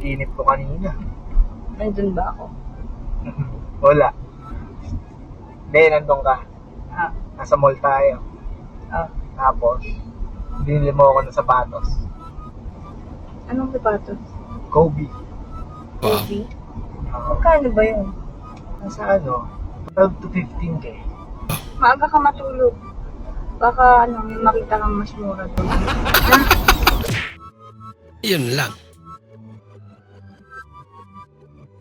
panaginip ko kanina. Nandun ba ako? Wala. Hindi, nandun ka. Ah, Nasa mall tayo. Tapos, binili mo ako ng sapatos. anong sapatos? Kobe. Wow. Kobe? Uh, Magkano ba yun? nasa 12 to 15K. Maaga ka matulog. Baka may makita kang mas mura doon. Yun lang.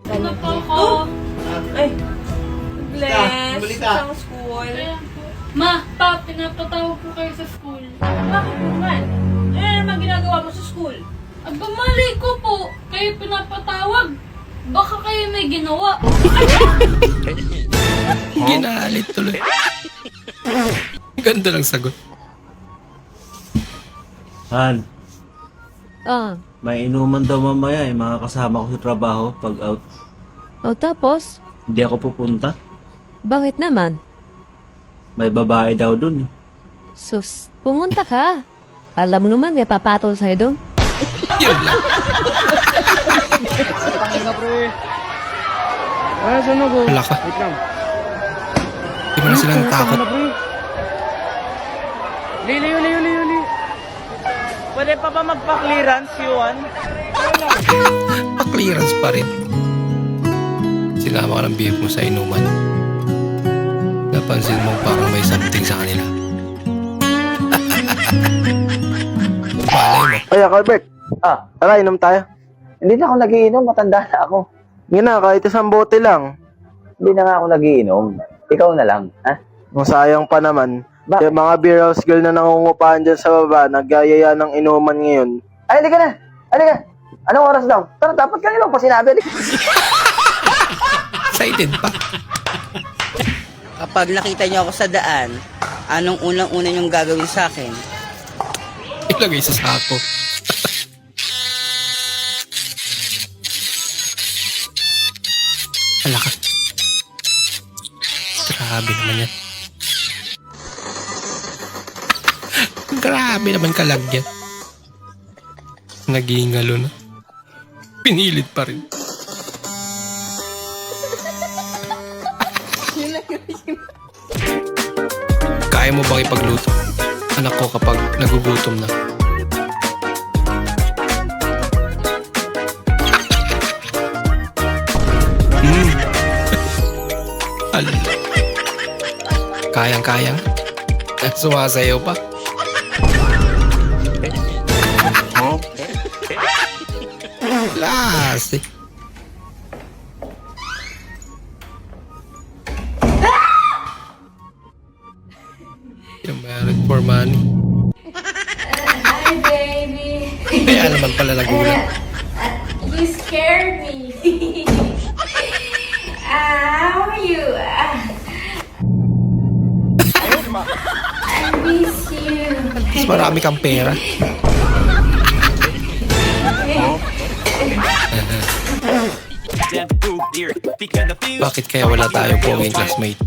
Ano po ako? Ay, bless. Sa school. Ma, pa, pinapatawag ko kayo sa school. Bakit naman? Ano ginagawa mo sa school? Aba, mali ko po. Kayo pinapatawag. Baka kayo may ginawa. Ginalit tuloy. Ganda ng sagot. Han, Ah, may inuman daw mamaya mga kasama ko sa trabaho pag out. o tapos? Hindi ako pupunta. Bakit naman? May babae daw dun. Sus, pumunta ka. Alam mo naman, may papatol sa'yo doon. Yun lang. Wala ka. Di mo na sila natakot. Lili. Pwede pa ba magpa-clearance, Yuan? Pa-clearance pa rin. Sinama ka ng bihip mo sa inuman. Napansin mo parang may something sa kanila. Malay mo. Kaya, Albert. Tara, inom tayo. Hindi na ako nagiinom, matanda na ako. Yun na, kahit isang bote lang. Hindi na nga ako nagiinom. Ikaw na lang, ha? Masayang pa naman. Bakit? Yung mga beer house girl na nangungupahan dyan sa baba, nagyayaya ng inuman ngayon. Ay, halika na! Halika! Anong oras daw? Tara, dapat kanina pa sinabi. Excited pa. Kapag nakita niyo ako sa daan, anong unang-una niyong gagawin sa akin? Ilagay sa sako. Hala ka. Grabe naman yan. Grabe naman kalagyan. Nagingalo na. Pinilit pa rin. Kaya mo bang ipagluto? Anak ko kapag nagugutom na. Ala. Kayang-kayang. At sumasayaw pa. Last eh. Yung married for money. Hi, baby. Kaya naman pala nagulat. You scared me. How are you? I miss you. Mas marami kang pera. Bakit kaya wala tayong poging classmate?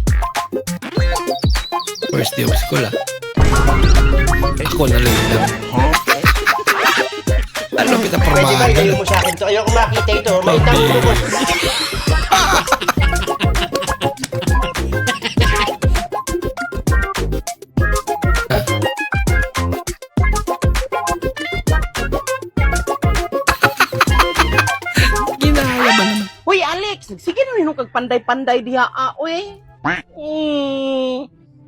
First day of school Ako na late lang. Ano kita pormahan? mo sa akin to. Ayoko makita ito. May tanong mo. Ginaya ba naman? Uy, Alex! Sige na rin kag panday-panday diha, uy.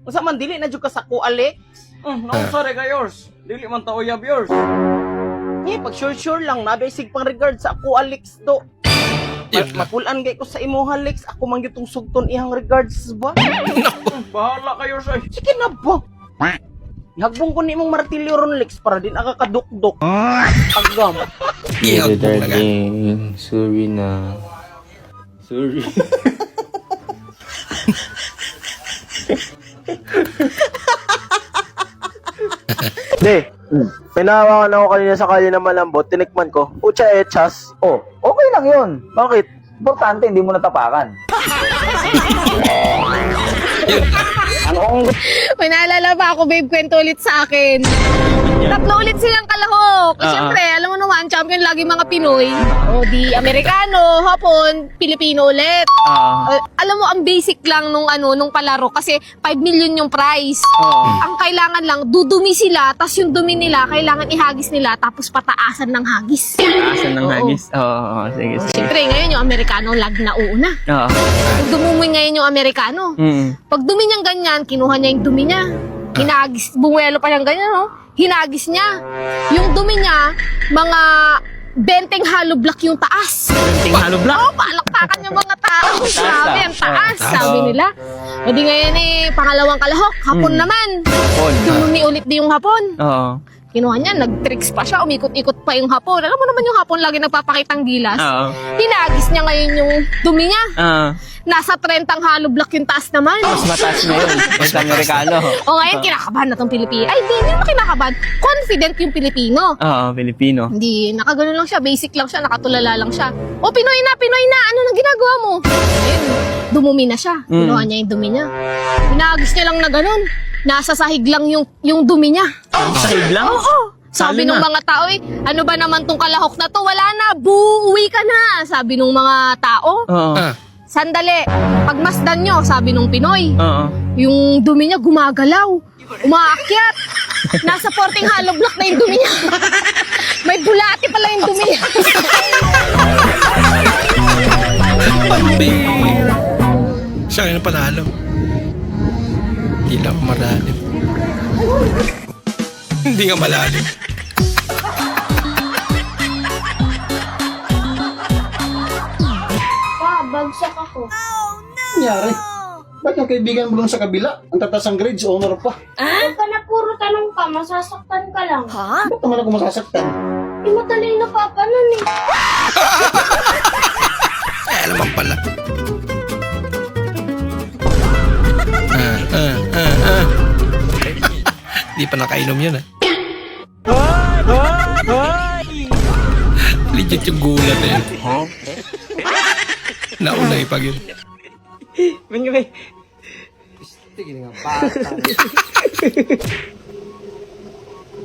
Masa man, dili na dyan ka sa ko, Alex. No, sorry ka yours. Dili man ta uyab yours. Pag sure lang na, basic pang regard sa ako, Alex, to. Yun lang. Mapulan gay ko sa imo, Alex. Ako man gitong sugton ihang regards ba? Bahala ka yours ay. Sige na ba? Hagbong ko ni mong martilyo ron, Alex, para din akakadukdok. Agam. Iyak mo na nga. Sorry na. Sorry. Hindi. Pinahawakan ako kanina sa kali na malambot, tinikman ko. Ucha echas. Oh, okay lang yun. Bakit? Importante, hindi mo natapakan. Yun lang. Ano kung May may naalala ba ako, babe, kwento ulit sa akin. Tatlo ulit silang kalahok. Siyempre, alam mo naman, champion lagi mga Pinoy. O di Amerikano, Hapon, Pilipino ulit. Alam mo, ang basic lang nung palaro kasi 5 million yung prize. Ang kailangan lang, dudumi sila, tas yung dumi nila, kailangan ihagis nila, tapos pataasan ng hagis. Asan ng hagis? Oo, sige. Siyempre, ngayon yung Amerikano lag na una. Oo. Dumumi ngayon yung Amerikano. Pag dumi niyang ganyan, kinuha niya yung dumi niya. Hinagis, bumuelo pa siyang ganyan, no? Hinagis niya. Yung dumi niya, mga 20 hollow block yung taas. 20 hollow block? Oo, palakpakan yung mga tao. Grabe, ang taas, sabi nila. O di ngayon pangalawang kalahok, hapon naman. Dumumi ulit din yung hapon. Oo. Kinuha niya, nag-tricks pa siya, umikot-ikot pa yung hapon. Alam mo naman yung hapon lagi nagpapakitang gilas. Oo. Hinagis niya ngayon yung dumi niya. Nasa 30 hollow block yung taas naman. Mas mataas na yun. Mas Amerikano. O ngayon, kinakabahan na tong Pilipino. Ay, hindi naman kinakabahan. Confident yung Pilipino. Oo, Pilipino. Hindi, nakagano lang siya, basic lang siya, nakatulala lang siya. O, Pinoy na, ano nang ginagawa mo? Ayun, dumumi na siya. Kinuha niya yung dumi niya. Hinagis niya lang na ganun. Nasa sahig lang yung dumi niya. Sahig lang? Oo. Sabi Talo nung na. mga tao, ano ba naman tong kalahok na to? Wala na, uwi ka na. Sabi nung mga tao. Oo. Sandali, pagmasdan nyo, sabi nung Pinoy. Oo. Yung dumi niya gumagalaw. Umaakyat. Nasa 14 hollow block na yung dumi niya. May bulati pala yung dumi niya. Pambira. Siya kayo na panalo. Hindi lang ako malalim. Hindi nga malalim. Bagsak ako. Nangyari? Ba't yung kaibigan mo lang sa kabila? Ang tatas ang grades, honor pa. Huwag ka na puro tanong ka, masasaktan ka lang. Ba't naman ako masasaktan? Madali na papa nun eh. Alam pala. Di pa nakainom yun, Legit yung gulat eh. Nauna ipag yun.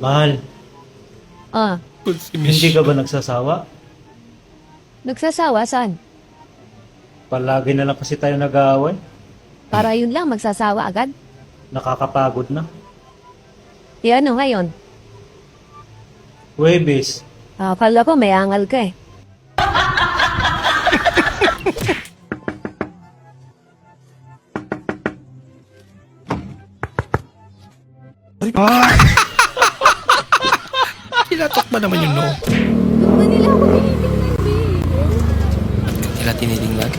Mahal, Ah, Si Miss. hindi ka ba nagsasawa? nagsasawa saan? Palagi na lang kasi tayo nag-aaway. Para yun lang, magsasawa agad? Nakakapagod na. E ano ngayon? Huwebes, Akala ko may angal ka eh. Tinatok ba naman yung no? Ba nila ako Kila tinitingnan.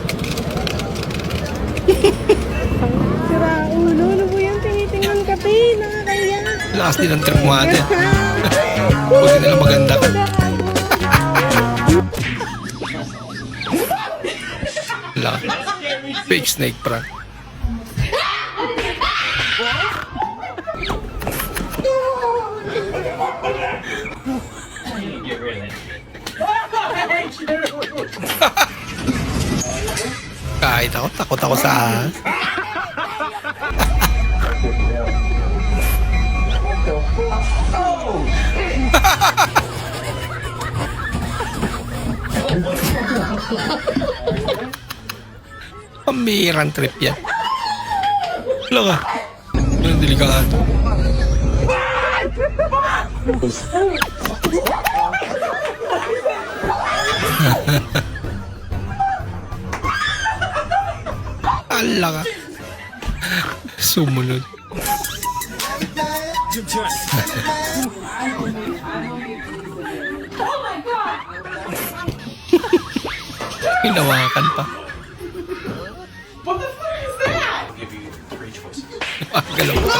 Sira ulo, ano po yung tinitingnan ka, pe? Nakakaya. Lakas din ang trip mo ate. Buti na lang maganda ka. Wala. Fake snake prank. Kahit ako, takot ako sa ahas. Pambihirang trip yan. Wala ka. Anong delikado? Ala ka. Sumunod. Hinawakan pa. What the fuck is that? Galaw pa.